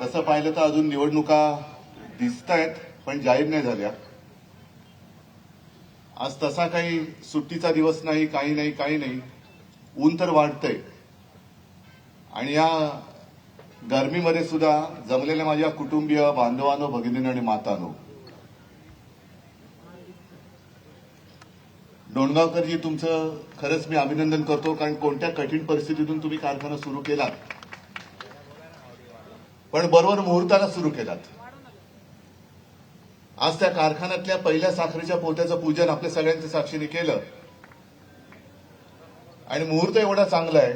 तसं पाहिलं तर अजून निवडणुका दिसतायत पण जाहीर नाही झाल्या. आज तसा काही सुट्टीचा दिवस नाही, काही नाही. ऊन तर वाढतंय आणि या गरमीमध्ये सुद्धा जमलेल्या माझ्या कुटुंबीय बांधवांनो, भगिनींनो आणि मातांनो, डोणगावकरजी तुमचं खरंच मी अभिनंदन करतो, कारण कोणत्या कठीण परिस्थितीतून तुम्ही कारखाना सुरू केलात, पण बरोबर मुहूर्ताला सुरू केलात. आज त्या कारखान्यातल्या पहिल्या साखरेच्या पोत्याचं पूजन आपल्या सगळ्यांच्या साक्षीने केलं आणि मुहूर्त एवढा चांगला आहे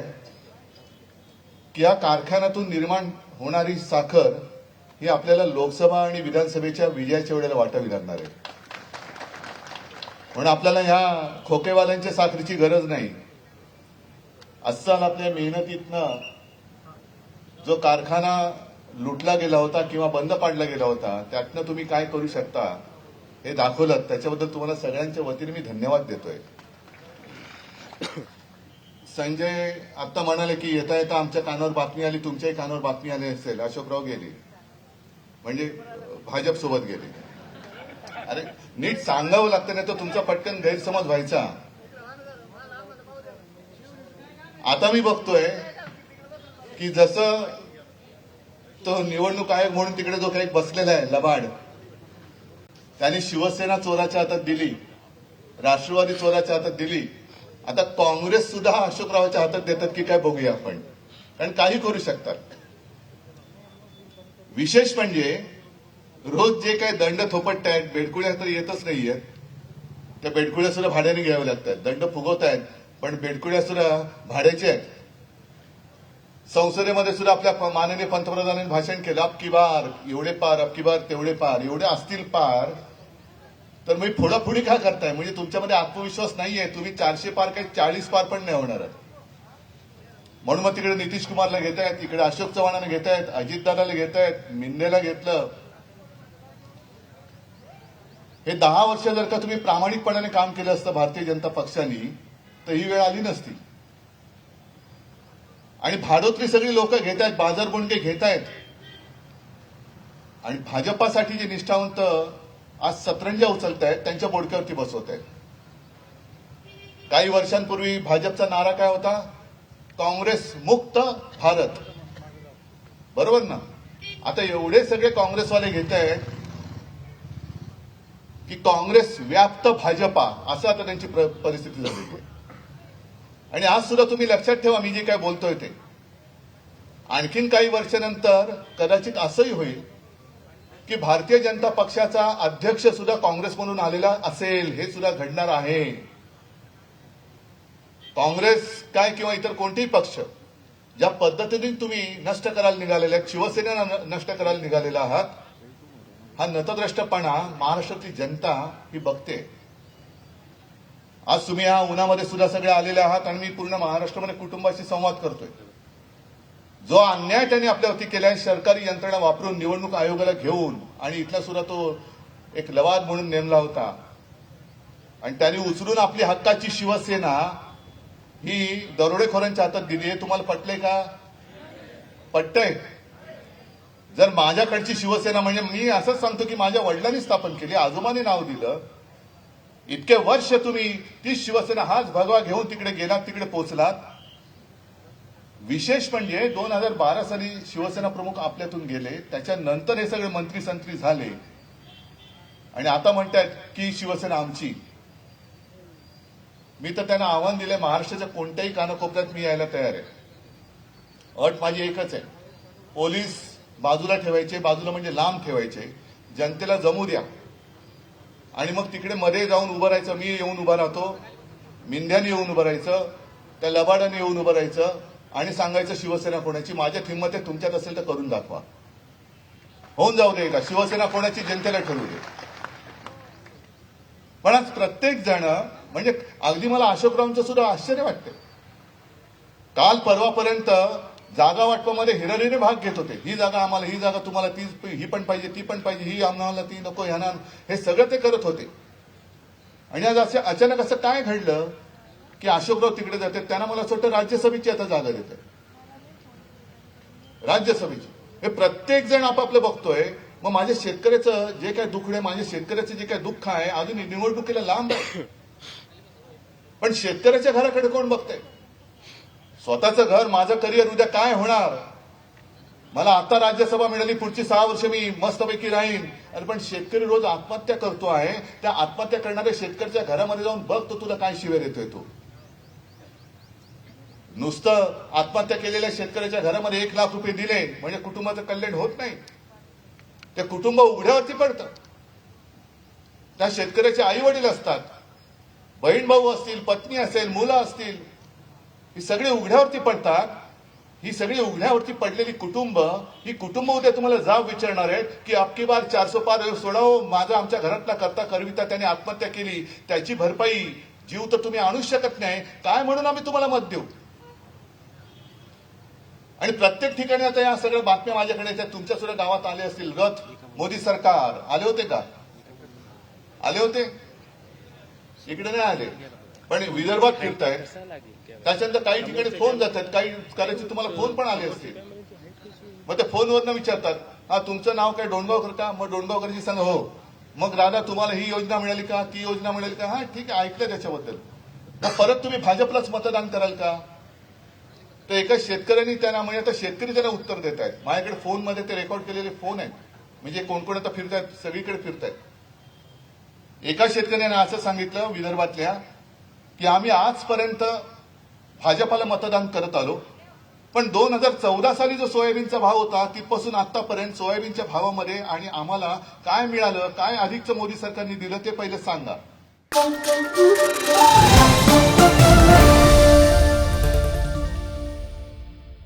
की या कारखान्यातून निर्माण होणारी साखर ही आपल्याला लोकसभा आणि विधानसभेच्या विजयाच्या वेळेला वाटावी लागणार आहे. म्हणून आपल्याला ह्या खोकेवाल्यांच्या साखरेची गरज नाही. अस्सल आपल्या मेहनतीतनं जो कारखाना लुटला गेला होता किंवा बंद पाडला गेला होता, त्यातनं तुम्ही काय करू शकता हे दाखवलं. त्याच्याबद्दल तुम्हाला सगळ्यांच्या वतीने मी धन्यवाद देतोय. संजय आता म्हणाले की येता येता आमच्या कानावर बातमी आली, तुमच्याही कानावर बातमी आली असेल, अशोकराव गेले म्हणजे भाजप सोबत गेले. अरे नीट सांगावं लागतं, नाही तर तुमचा पटकन गैरसमज व्हायचा. आता मी बघतोय की जसं तो निवडणूक आयोग म्हणून तिकडे जो काही बसलेला आहे लबाड, त्यांनी शिवसेना चोराच्या हातात दिली, राष्ट्रवादी चोराच्या हातात दिली, आता काँग्रेस सुद्धा अशोकरावाच्या हातात देतात की काय बघूया आपण, कारण काही करू शकतात. विशेष म्हणजे रोज जे काही दंड थोपटतायत, बेडकुळ्या तर येतच नाहीयेत, त्या बेडकुळ्या सुद्धा भाड्याने घ्याव्या लागतात. दंड फुगवतायत पण बेडकुळ्या सुद्धा भाड्याच्या आहेत. संसदेमध्ये सुद्धा आपल्या माननीय पंतप्रधानांनी भाषण केलं, अबकी बार एवढे पार, अबकी बार तेवढे पार, एवढे असतील पार तर मी फोडाफोडी का करताय? म्हणजे तुमच्यामध्ये आत्मविश्वास नाहीये. तुम्ही 400 पार काही 40 पार पण नाही होणार. म्हणून मग तिकडे नितीश कुमारला घेतायत, इकडे अशोक चव्हाणांना घेतायत, अजितदादाला घेतायत, मिंदेला घेतलं. हे 10 वर्ष जर का तुम्ही प्रामाणिकपणाने काम केलं असतं भारतीय जनता पक्षाने, तर ही वेळ आली नसती. आणि भाडोतली सगळी लोक घेत आहेत, बाजारगुंडे घेत आहेत आणि भाजपासाठी जे निष्ठावंत आज सतरंजा उचलत आहेत त्यांच्या बोडक्यावरती बसवत आहेत. काही वर्षांपूर्वी भाजपचा नारा काय होता? काँग्रेस मुक्त भारत, बरोबर ना? आता एवढे सगळे काँग्रेसवाले घेत आहेत की काँग्रेस व्याप्त भाजपा, असं आता त्यांची परिस्थिती झाली आहे. आणि आज सुद्धा तुम्ही लक्षात ठेवा, मी जे काय बोलतोय ते आणखीन काही वर्षानंतर कदाचित असंही होईल की भारतीय जनता पक्षाचा अध्यक्ष सुद्धा काँग्रेसमधून आलेला असेल. हे सुद्धा घडणार आहे. काँग्रेस काय किंवा इतर कोणतेही पक्ष ज्या पद्धतीने तुम्ही नष्ट करायला निघालेले आहेत, शिवसेना नष्ट करायला निघालेला आहात, हा नतद्रष्टपणा महाराष्ट्रातली जनता ही बघते. आज तुम्ही या उन्हामध्ये सुद्धा सगळे आलेले आहात आणि मी पूर्ण महाराष्ट्रामध्ये कुटुंबाशी संवाद करतोय. जो अन्याय त्यांनी आपल्यावरती केलाय, सरकारी यंत्रणा वापरून निवडणूक आयोगाला घेऊन, आणि इथला सुद्धा तो एक लवाद म्हणून नेमला होता आणि त्यांनी उचलून आपली हक्काची शिवसेना ही दरोडेखोरांच्या हातात दिली. हे तुम्हाला पटलंय का? पटतंय? जर माझ्याकडची शिवसेना, म्हणजे मी असंच सांगतो की माझ्या वडिलांनी स्थापन केली, आजोबांनी नाव दिलं, इतके वर्ष तुम्ही ती शिवसेना हाच भगवा घेऊन तिकडे गेलात, तिकडे पोहोचलात. विशेष म्हणजे 2012 साली शिवसेना प्रमुख आपल्यातून गेले, त्याच्यानंतर हे सगळे मंत्री संत्री झाले आणि आता म्हणतात की शिवसेना आमची. मी तर त्यांना आव्हान दिलंय, महाराष्ट्राच्या कोणत्याही कानाकोपऱ्यात मी यायला तयार आहे. अट माझी एकच आहे, पोलीस बाजूला ठेवायचे, बाजूला म्हणजे लांब ठेवायचे, जनतेला जमू द्या आणि मग तिकडे मध्ये जाऊन उभं राहायचं. मी येऊन उभा राहतो, मिंध्याने येऊन उभं राहायचं, त्या लबाडाने येऊन उभं राहायचं आणि सांगायचं शिवसेना कोणाची. माझ्यात हिंमत आहे, तुमच्यात असेल तर करून दाखवा. होऊन जाऊ दे का शिवसेना कोणाची, जनतेला ठरवू दे. पण आज प्रत्येक जण, म्हणजे अगदी मला अशोकरावांचं सुद्धा आश्चर्य वाटतं. काल परवापर्यंत जागा वाटपामध्ये हिरहिरे भाग घेत होते. ही जागा आम्हाला, ही जागा तुम्हाला, ती ही पण पाहिजे, ती पण पाहिजे, ही आम्हाला, ती नको, ह्यांना, हे सगळं ते करत होते. आणि आज असं अचानक असं काय घडलं की अशोकराव तिकडे जातात, त्यांना मला असं वाटतं राज्यसभेची आता जागा देतात, राज्यसभेची. हे प्रत्येक जण आपापलं बघतोय. मग माझ्या शेतकऱ्याचं जे काय दुःख आहे, माझ्या शेतकऱ्याचं जे काय दुःख आहे अजून निवडणुकीला लांब आहे. पण शेतकऱ्याच्या घराकडे कोण बघतंय? स्वतःचं घर, माझं करिअर उद्या काय होणार? मला आता राज्यसभा मिळाली, पुढची 6 वर्ष मी मस्तपैकी राहीन. अरे पण शेतकरी रोज आत्महत्या करतो आहे. त्या आत्महत्या करणाऱ्या शेतकऱ्याच्या घरामध्ये जाऊन बघ, तो तुला काय शिव्या देतोय. तो नुसतं आत्महत्या केलेल्या शेतकऱ्याच्या घरामध्ये 1 लाख रुपये दिले म्हणजे कुटुंबाचं कल्याण होत नाही. ते कुटुंब उघड्यावरती पडतं. त्या शेतकऱ्याचे आई वडील असतात, बहीण भाऊ असतील, पत्नी असेल, मुलं असतील, ही सगळी उघड्यावरती पडतात. ही सगळी उघड्यावरती पडलेली ही कुटुंब उद्या तुम्हाला जाब विचारणार आहेत की अबकी बार 400 पार सोडावं. माझा आमच्या घरातला करता करविता त्याने आत्महत्या केली, त्याची भरपाई जीव तर तुम्ही आणू शकत नाही, काय म्हणून आम्ही तुम्हाला मत देऊ? आणि प्रत्येक ठिकाणी आता या सगळ्या बातम्या माझ्याकडे येतात. तुमच्या सुद्धा गावात आले असतील. रथ मोदी सरकार आले होते का? आले होते? इकडे नाही आले, पण विदर्भात फिरतायत. त्याच्यानंतर काही ठिकाणी फोन जातात, काही कदाचित तुम्हाला फोन पण आले असतील. मग ते फोनवरनं विचारतात, हा तुमचं नाव काय डोणगावकर का? मग डोणगावकरजी सांगा हो. मग दादा तुम्हाला ही योजना मिळाली का, ती योजना मिळाली का? हा ठीक आहे, ऐकलं त्याच्याबद्दल. मग परत तुम्ही भाजपलाच मतदान कराल का? तर एका शेतकऱ्यांनी त्यांना म्हणजे आता शेतकरी त्यांना उत्तर देत आहेत. माझ्याकडे फोनमध्ये ते रेकॉर्ड केलेले फोन आहेत. म्हणजे कोण कोण आता फिरतायत, सगळीकडे फिरतायत. एका शेतकऱ्याने असं सांगितलं विदर्भातल्या की आम्ही आजपर्यंत भाजपाला मतदान करत आलो, पण 2014 साली जो सोयाबीनचा भाव होता तिथपासून आतापर्यंत सोयाबीनच्या भावामध्ये आणि आम्हाला काय मिळालं, काय अधिकचं मोदी सरकारने दिलं ते पहिलं सांगा.